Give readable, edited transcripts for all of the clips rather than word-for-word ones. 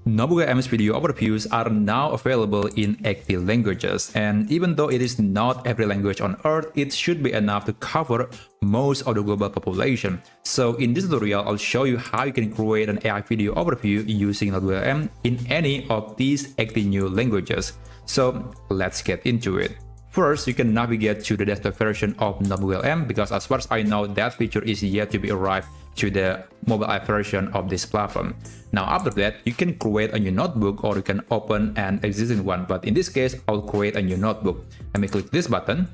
NotebookLM's video overviews are now available in 80 languages, and even though it is not every language on Earth, it should be enough to cover most of the global population. So in this tutorial, I'll show you how you can create an AI video overview using NotebookLM in any of these 80 new languages. So let's get into it. First, you can navigate to the desktop version of NotebookLM because as far as I know, that feature is yet to be arrived to the mobile app version of this platform. Now after that, you can create a new notebook or you can open an existing one, but in this case, I'll create a new notebook. Let me click this button.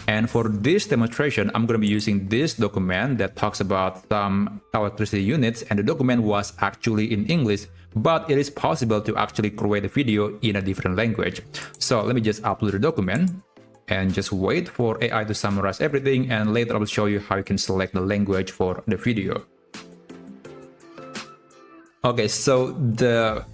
And for this demonstration, I'm going to be using this document that talks about some electricity units, and the document was actually in English, but it is possible to actually create a video in a different language. So let me just upload the document and just wait for AI to summarize everything, and later I will show you how you can select the language for the video. Okay, so the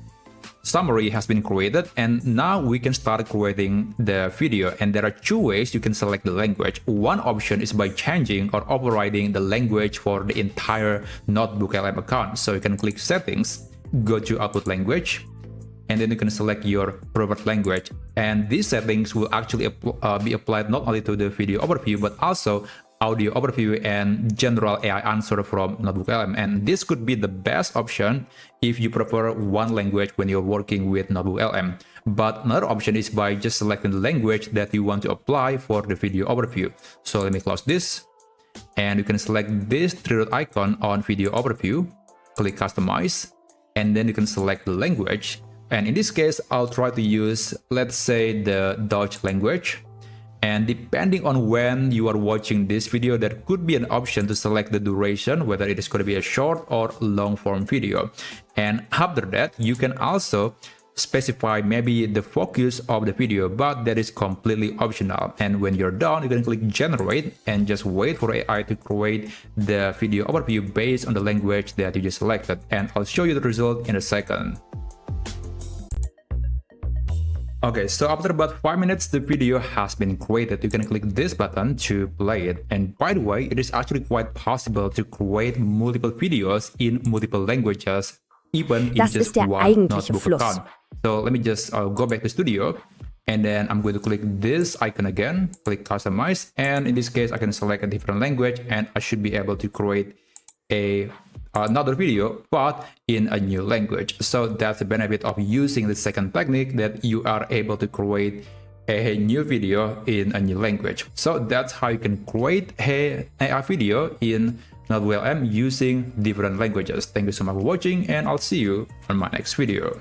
summary has been created, and now we can start creating the video, and there are two ways you can select the language. One option is by changing or overriding the language for the entire NotebookLM account. So you can click settings, go to output language, and then you can select your preferred language. And these settings will actually be applied not only to the video overview, but also audio overview and general AI answer from NotebookLM. And this could be the best option if you prefer one language when you're working with NotebookLM. But another option is by just selecting the language that you want to apply for the video overview. So let me close this, and you can select this three-dot icon on video overview, click customize, and then you can select the language. And in this case, I'll try to use, let's say, the Dutch language. And depending on when you are watching this video, there could be an option to select the duration, whether it is going to be a short or long form video. And after that, you can also specify maybe the focus of the video, but that is completely optional. And when you're done, you can click generate and just wait for AI to create the video overview based on the language that you just selected. And I'll show you the result in a second. Okay, so after about 5 minutes, the video has been created. You can click this button to play it. And by the way, it is actually quite possible to create multiple videos in multiple languages, even in just one notebook account. So let me just go back to Studio, and then I'm going to click this icon again, click customize, and in this case, I can select a different language, and I should be able to create another video, but in a new language. So that's the benefit of using the second technique, that you are able to create a new video in a new language. So that's how you can create an AI video in NotebookLM using different languages. Thank you so much for watching, and I'll see you on my next video.